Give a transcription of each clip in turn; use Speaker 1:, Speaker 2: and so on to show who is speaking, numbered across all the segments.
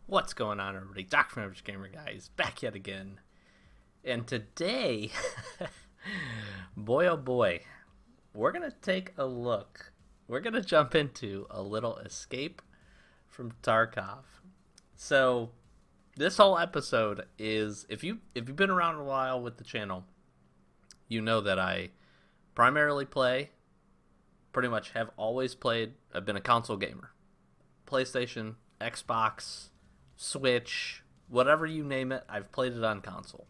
Speaker 1: What's going on, everybody? Doc from Average Gamer Guys back yet again. And today, boy oh boy, we're going to take a look. We're going to jump into a little Escape from Tarkov. So, this whole episode is, if you've been around a while with the channel, you know that I primarily play, pretty much have always played, I've been a console gamer. PlayStation, Xbox, Switch, whatever you name it, I've played it on console.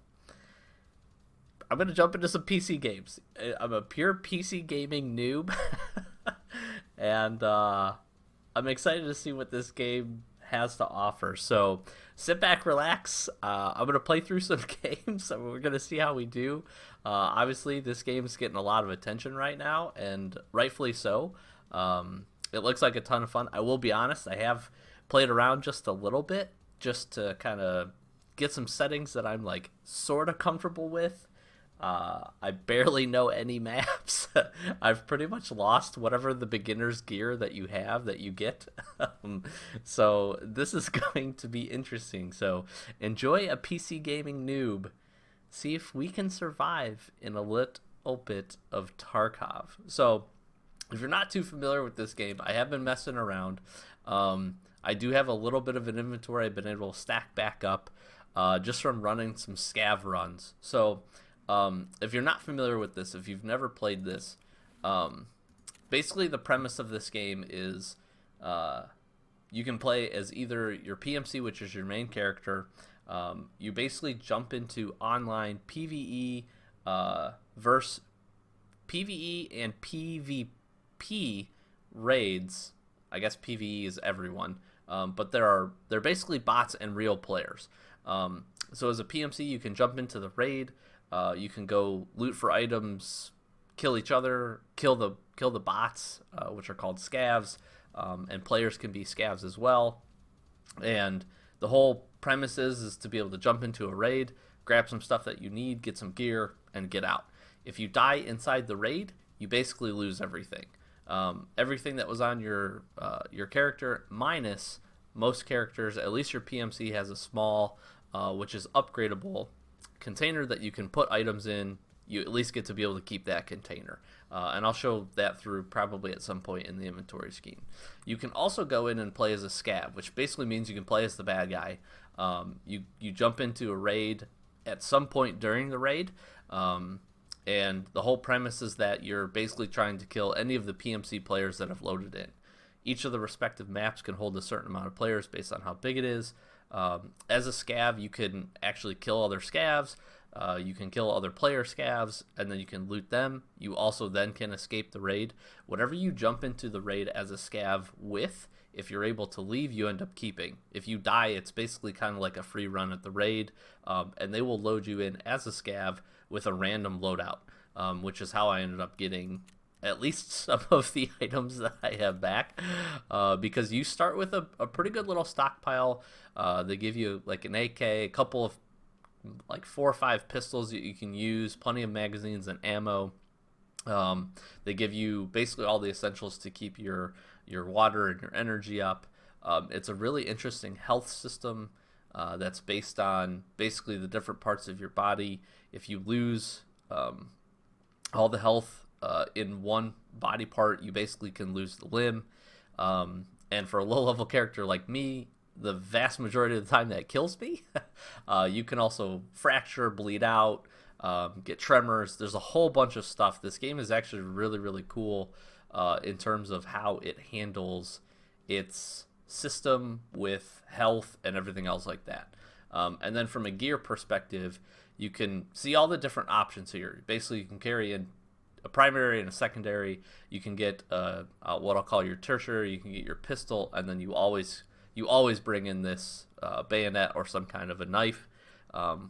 Speaker 1: I'm going to jump into some PC games. I'm a pure PC gaming noob, and I'm excited to see what this game has to offer. So sit back, relax. I'm going to play through some games, and we're going to see how we do. Obviously, this game's getting a lot of attention right now, and rightfully so. It looks like a ton of fun. I will be honest, I have played around just a little bit just to kind of get some settings that I'm like sort of comfortable with. I barely know any maps. I've pretty much lost whatever the beginner's gear that you have that you get. So this is going to be interesting. So enjoy a PC gaming noob. See if we can survive in a little bit of Tarkov. So if you're not too familiar with this game, I have been messing around. I do have a little bit of an inventory I've been able to stack back up just from running some scav runs. So if you're not familiar with this, if you've never played this, basically the premise of this game is you can play as either your PMC, which is your main character. You basically jump into online PvE versus PvE and PvP raids. I guess PvE is everyone, but they're basically bots and real players. So as a PMC, you can jump into the raid. You can go loot for items, kill each other, kill the bots, which are called scavs, and players can be scavs as well. And the whole premise is to be able to jump into a raid, grab some stuff that you need, get some gear, and get out. If you die inside the raid, you basically lose everything. Everything that was on your character, minus most characters, at least your PMC has a small, which is upgradable container that you can put items in. You at least get to be able to keep that container. And I'll show that through probably at some point in the inventory scheme. You can also go in and play as a scav, which basically means you can play as the bad guy. You jump into a raid at some point during the raid, and the whole premise is that you're basically trying to kill any of the PMC players that have loaded in. Each of the respective maps can hold a certain amount of players based on how big it is. As a scav, you can actually kill other scavs. You can kill other player scavs, and then you can loot them. You also then can escape the raid. Whatever you jump into the raid as a scav with, if you're able to leave, you end up keeping. If you die, it's basically kind of like a free run at the raid, and they will load you in as a scav with a random loadout, which is how I ended up getting at least some of the items that I have back, because you start with a pretty good little stockpile. They give you like an AK, a couple of like 4 or 5 pistols that you can use, plenty of magazines and ammo. They give you basically all the essentials to keep your water and your energy up. It's a really interesting health system that's based on basically the different parts of your body. If you lose all the health in one body part, you basically can lose the limb. And for a low-level character like me, the vast majority of the time that kills me. You can also fracture, bleed out, get tremors. There's a whole bunch of stuff. This game is actually really, really cool in terms of how it handles its system with health and everything else like that. And then from a gear perspective, you can see all the different options here. Basically, you can carry in a primary and a secondary. You can get what I'll call your tertiary. You can get your pistol, and then you always bring in this bayonet or some kind of a knife,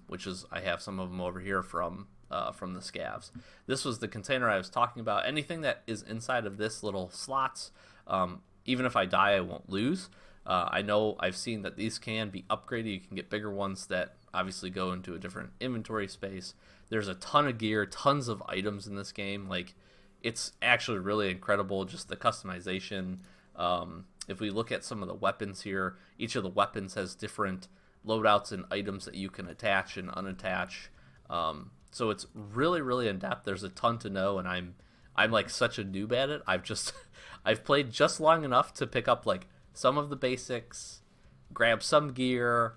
Speaker 1: which is, I have some of them over here from the scavs. This was the container I was talking about. Anything that is inside of this little slots, even if I die, I won't lose. I know I've seen that these can be upgraded. You can get bigger ones that obviously go into a different inventory space. There's a ton of gear, tons of items in this game. Like, it's actually really incredible, just the customization. if we look at some of the weapons here, each of the weapons has different loadouts and items that you can attach and unattach. So it's really, really in depth. There's a ton to know, and I'm like such a noob at it. I've played just long enough to pick up like some of the basics, grab some gear,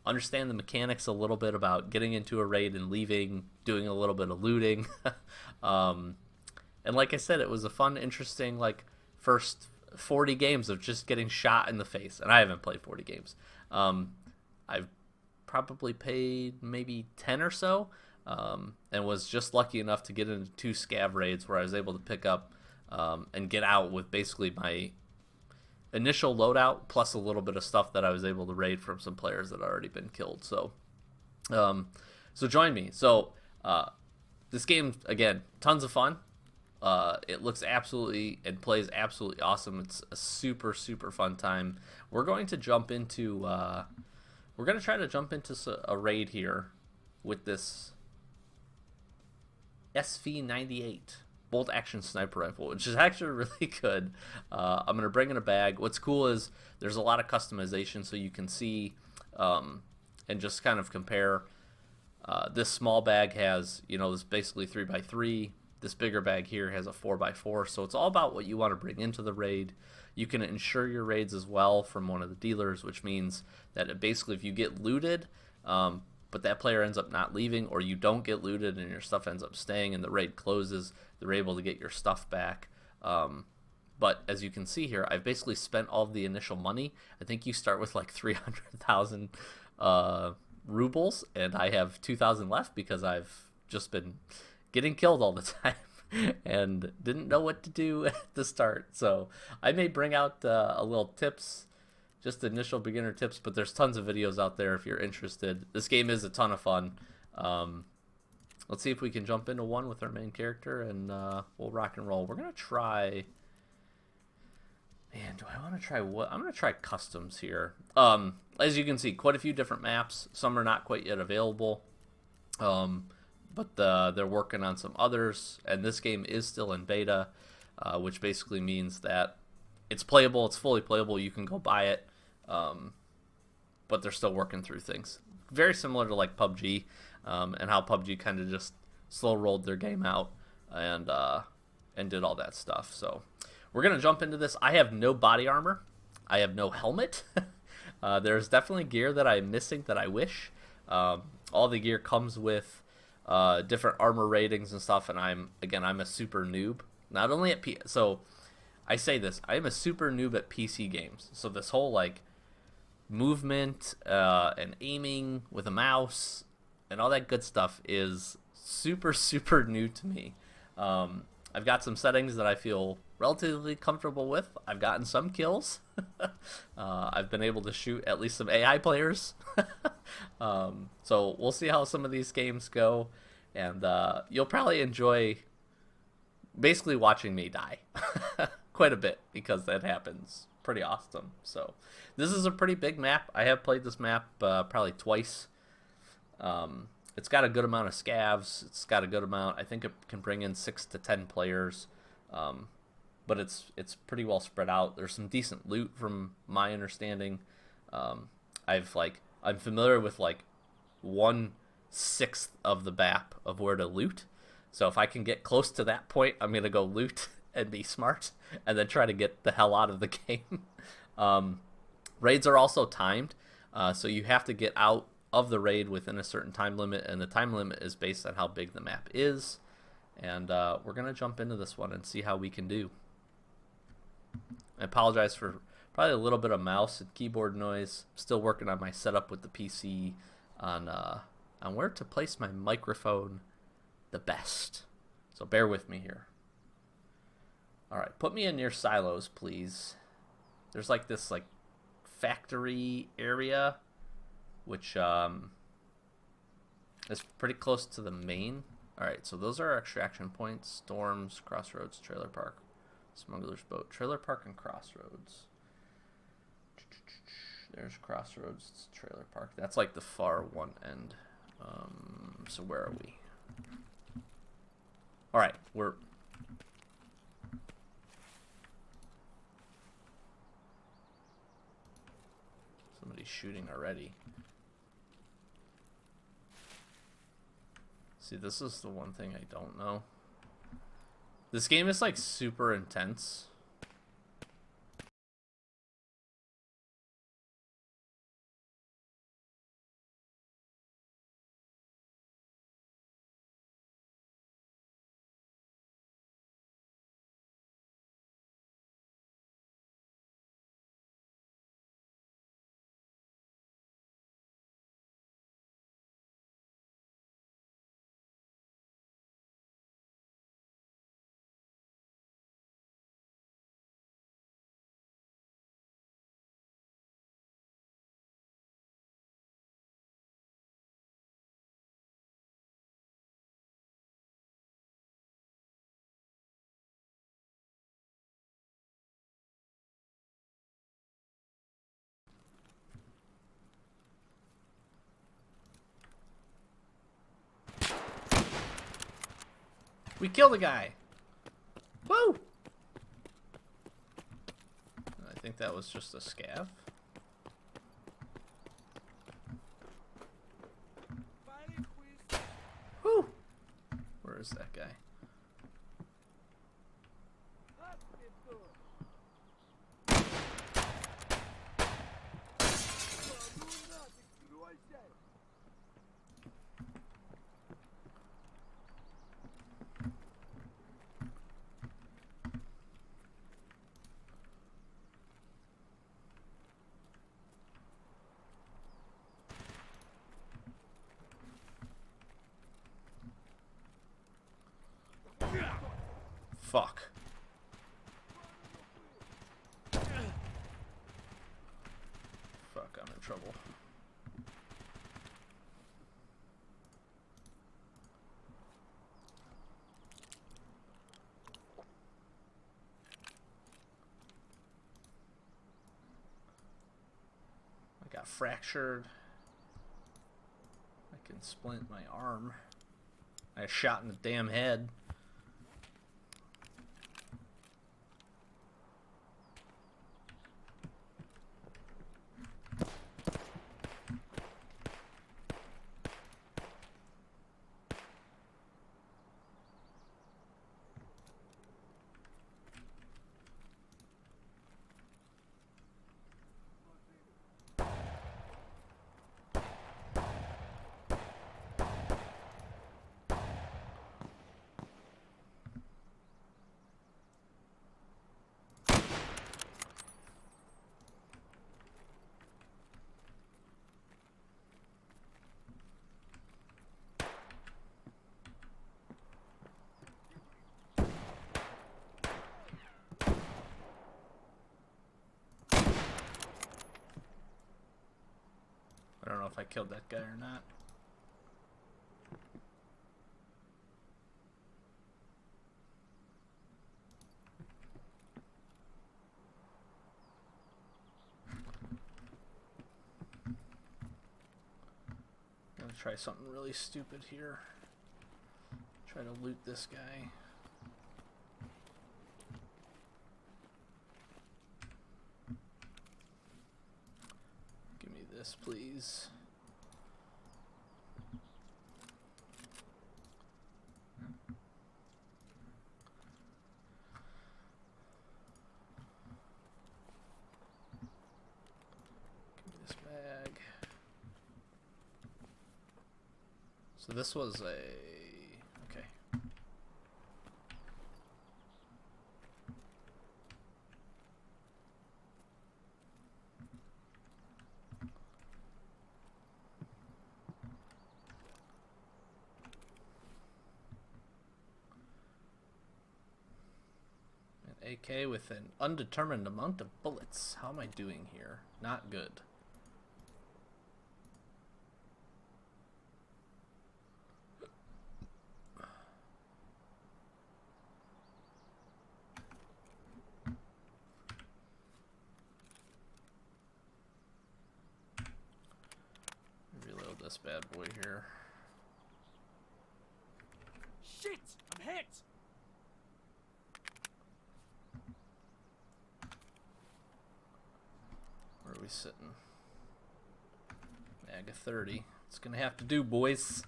Speaker 1: understand the mechanics a little bit about getting into a raid and leaving, doing a little bit of looting. And like I said, it was a fun, interesting like first 40 games of just getting shot in the face. And I haven't played 40 games. I've probably played maybe 10 or so, and was just lucky enough to get into 2 scav raids where I was able to pick up and get out with basically my initial loadout plus a little bit of stuff that I was able to raid from some players that had already been killed. So join me. So this game, again, tons of fun. It looks absolutely and plays absolutely awesome. It's a super, super fun time. We're going to jump into we're going to try to jump into a raid here with this SV98 bolt action sniper rifle, which is actually really good. I'm going to bring in a bag. What's cool is there's a lot of customization, so you can see and just kind of compare. This small bag has, this basically 3x3. This bigger bag here has a 4x4, so it's all about what you want to bring into the raid. You can insure your raids as well from one of the dealers, which means that basically if you get looted, but that player ends up not leaving, or you don't get looted and your stuff ends up staying and the raid closes, they're able to get your stuff back. But as you can see here, I've basically spent all of the initial money. I think you start with like 300,000 rubles, and I have 2,000 left because I've just been getting killed all the time and didn't know what to do at the start. So I may bring out a little tips, just initial beginner tips, but there's tons of videos out there if you're interested. This game is a ton of fun. Let's see if we can jump into one with our main character, and we'll rock and roll. We're going to try... Man, do I want to try what? I'm going to try customs here. As you can see, quite a few different maps. Some are not quite yet available. But they're working on some others, and this game is still in beta, which basically means that it's playable, it's fully playable, you can go buy it, but they're still working through things. Very similar to like PUBG, and how PUBG kind of just slow rolled their game out and did all that stuff. So we're going to jump into this. I have no body armor. I have no helmet. There's definitely gear that I'm missing that I wish. All the gear comes with different armor ratings and stuff, and I'm a super noob. Not only at so I say this, I am a super noob at PC games. So this whole like movement and aiming with a mouse and all that good stuff is super, super new to me. I've got some settings that I feel relatively comfortable with. I've gotten some kills. I've been able to shoot at least some AI players. So we'll see how some of these games go, and you'll probably enjoy basically watching me die quite a bit, because that happens pretty awesome. So this is a pretty big map. I have played this map probably twice. It's got a good amount of scavs. It's got a good amount. I think it can bring in 6 to 10 players. But it's pretty well spread out. There's some decent loot from my understanding. I'm familiar with like 1/6 of the map of where to loot. So if I can get close to that point, I'm gonna go loot and be smart, and then try to get the hell out of the game. Raids are also timed, so you have to get out of the raid within a certain time limit, and the time limit is based on how big the map is. And we're gonna jump into this one and see how we can do. I apologize for probably a little bit of mouse and keyboard noise. Still working on my setup with the PC on where to place my microphone the best. So bear with me here. All right, put me in your silos, please. There's like this like factory area, which is pretty close to the main. All right, so those are our extraction points: Storms, Crossroads, Trailer Park, Smuggler's Boat, Trailer Park, and Crossroads. There's Crossroads, Trailer Park. That's like the far one end. So where are we? All right, shooting already. See, this is the one thing I don't know. This game is like super intense. We killed a guy. Woo! I think that was just a scav. Woo! Where is that guy? Fuck. Fuck, I'm in trouble. I got fractured. I can splint my arm. I got shot in the damn head. I don't know if I killed that guy or not. I'm gonna try something really stupid here. Try to loot this guy. Give me this, please. Give me this bag. So this was a... okay. An AK with an undetermined amount of bullets. How am I doing here? Not good. Reload this bad boy here.
Speaker 2: Shit! I'm hit!
Speaker 1: Where are we sitting? Mag of 30. It's gonna have to do, boys.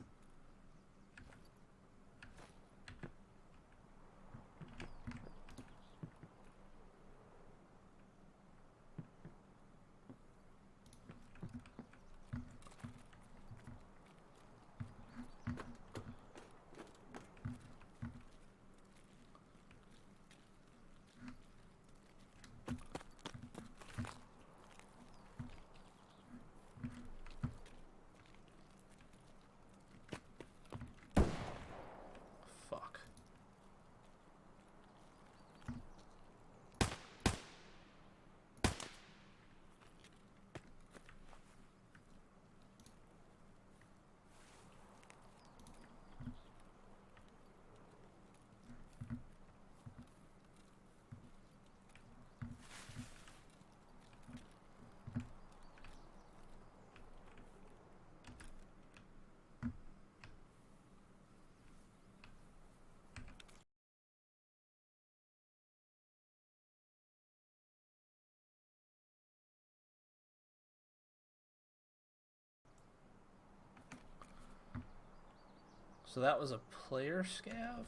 Speaker 1: Fuck. So that was a player scav?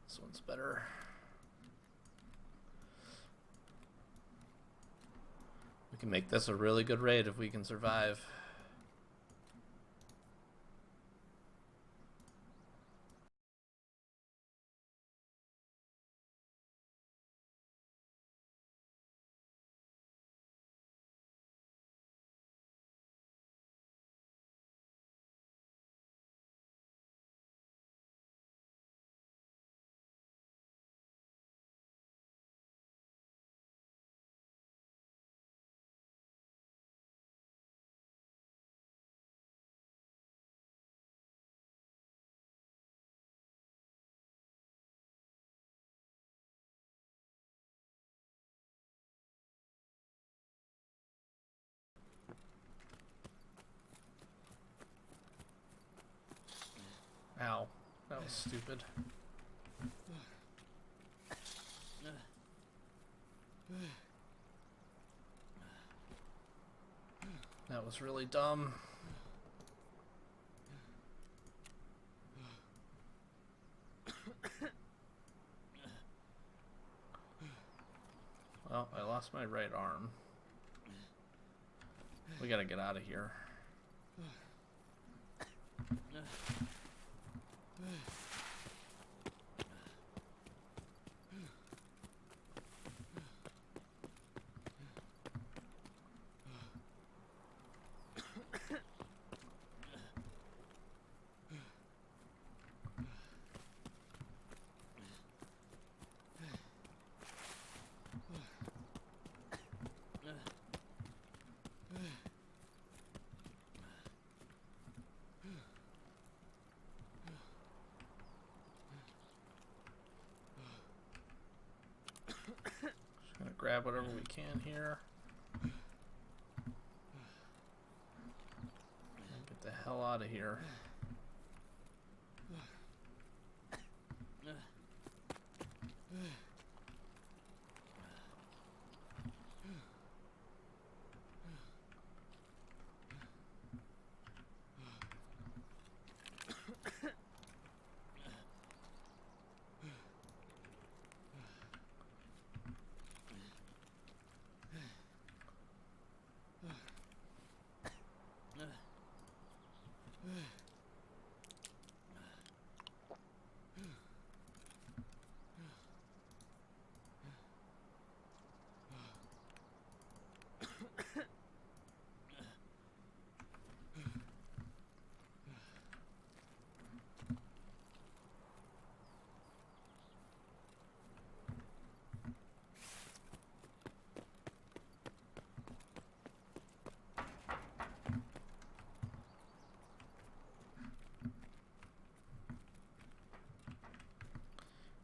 Speaker 1: This one's better. We can make this a really good raid if we can survive. Ow. That was stupid. That was really dumb. Well, I lost my right arm. We gotta get out of here. Just gonna grab whatever we can here. And get the hell out of here.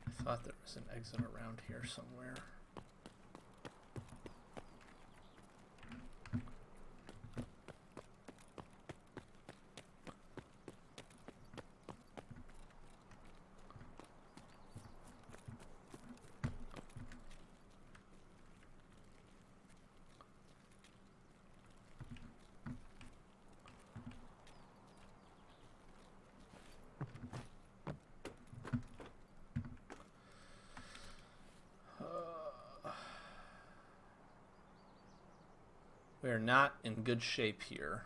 Speaker 1: I thought there was an exit around here somewhere. We're not in good shape here.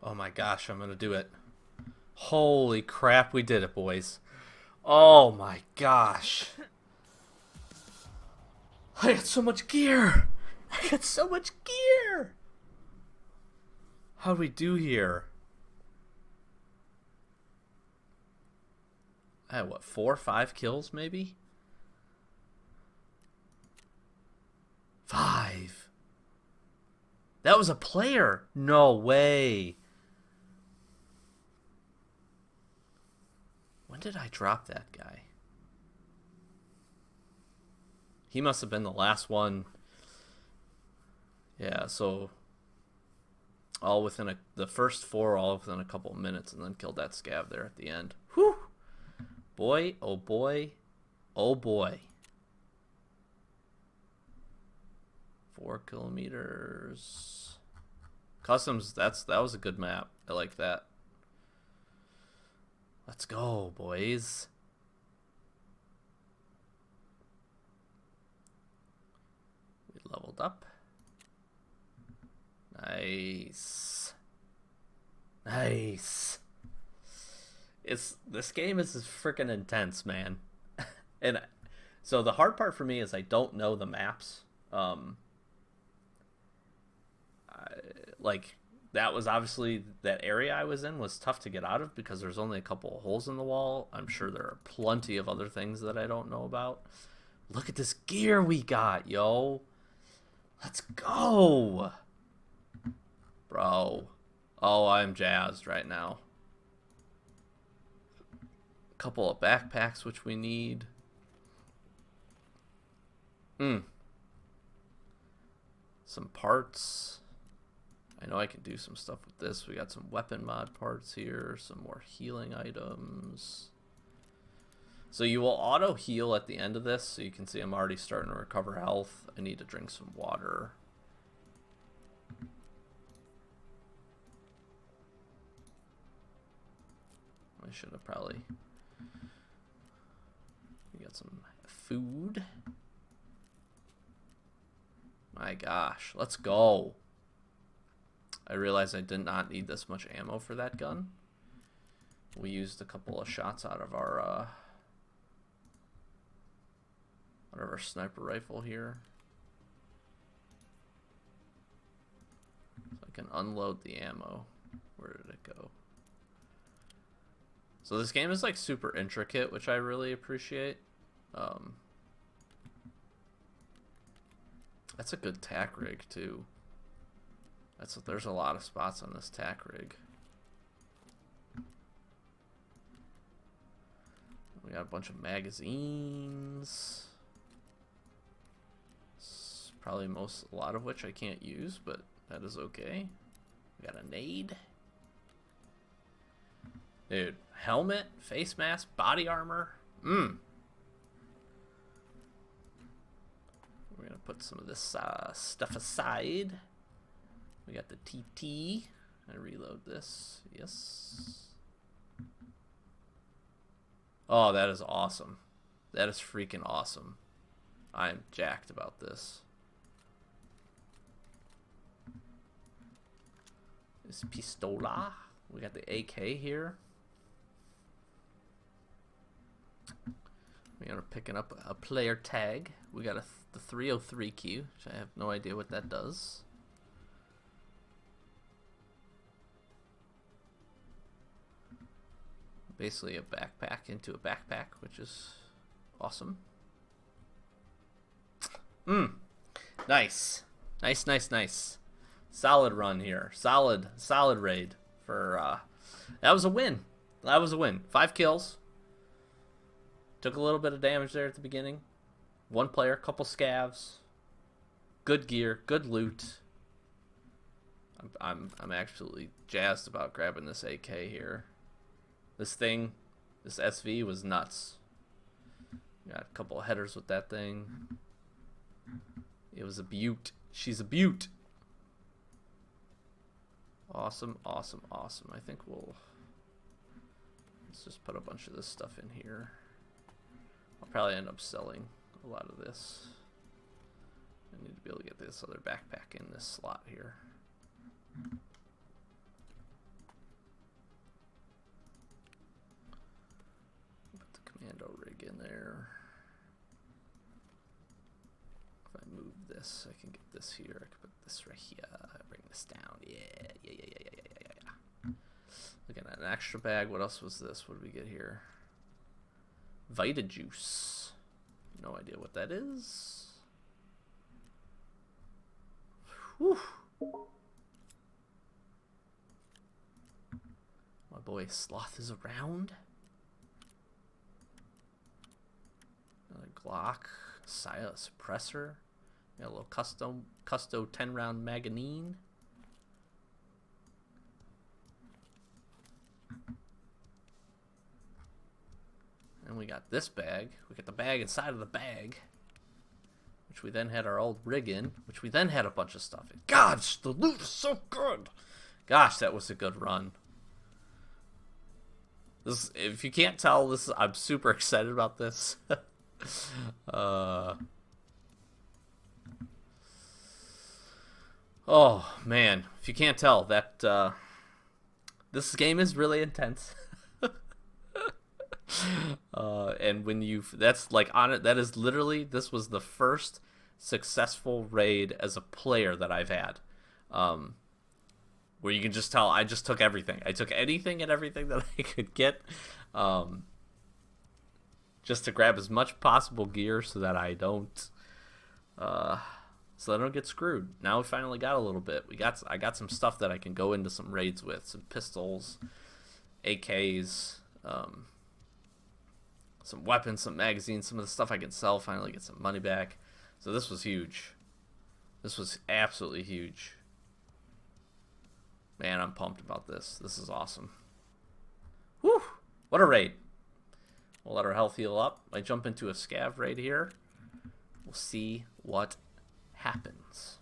Speaker 1: Oh my gosh, I'm gonna do it. Holy crap, we did it, boys. Oh my gosh. I got so much gear. I got so much gear. How'd we do here? I had what, 4 or 5 kills maybe? 5. That was a player. No way. When did I drop that guy? He must have been the last one. Yeah, so all within the first 4, all within a couple of minutes, and then killed that scav there at the end. Whew! Boy, oh boy, oh boy. 4 kilometers. Customs, that was a good map. I like that. Let's go, boys. We leveled up. Nice. Nice. This game is freaking intense, man. And so the hard part for me is I don't know the maps. Like that was obviously that area I was in was tough to get out of because there's only a couple of holes in the wall. I'm sure there are plenty of other things that I don't know about. Look at this gear we got, yo. Let's go. Bro. Oh, I'm jazzed right now. A couple of backpacks, which we need. Some parts. I know I can do some stuff with this. We got some weapon mod parts here. Some more healing items. So you will auto heal at the end of this. So you can see I'm already starting to recover health. I need to drink some water. I should have probably... We got some food. My gosh, let's go. I realized I did not need this much ammo for that gun. We used a couple of shots out of our sniper rifle here. So I can unload the ammo. Where did it go? So this game is like super intricate, which I really appreciate. That's a good tack rig too. There's a lot of spots on this tack rig. We got a bunch of magazines. Probably a lot of which I can't use, but that is okay. We got a nade. Dude, helmet, face mask, body armor. We're gonna put some of this stuff aside. We got the TT. I reload this. Yes. Oh, that is awesome. That is freaking awesome. I'm jacked about this. This pistola. We got the AK here. We are picking up a player tag. We got the 303 key, which I have no idea what that does. Basically a backpack into a backpack, which is awesome. Nice. Nice. Solid run here. Solid raid for that was a win. 5 kills. Took a little bit of damage there at the beginning. 1 player, couple scavs. Good gear, good loot. I'm absolutely jazzed about grabbing this AK here. This SV was nuts. Got a couple of headers with that thing. It was a beaut. She's a beaut. Awesome. I think let's just put a bunch of this stuff in here. I'll probably end up selling a lot of this. I need to be able to get this other backpack in this slot here. rando rig in there. If I move this, I can get this here. I can put this right here. Bring this down. Yeah. Looking at an extra bag. What else was this? What did we get here? Vita juice. No idea what that is. Whew. My boy Sloth is around. Another Glock. Saya suppressor. Got a little custo 10-round magazine. And we got this bag. We got the bag inside of the bag, which we then had our old rig in, which we then had a bunch of stuff in. Gosh, the loot is so good. Gosh, that was a good run. This, if you can't tell, this I'm super excited about this. Oh man, if you can't tell, that this game is really intense. And when that's like on it, that is literally, this was the first successful raid as a player that I've had, where you can just tell I just took everything. I took anything and everything that I could get, just to grab as much possible gear so that I don't get screwed. Now we finally got a little bit. I got some stuff that I can go into some raids with, some pistols, AKs, some weapons, some magazines, some of the stuff I can sell, finally get some money back. So this was huge. This was absolutely huge. Man, I'm pumped about this. This is awesome. Whew! What a raid. We'll let our health heal up. I jump into a scav raid here. We'll see what happens.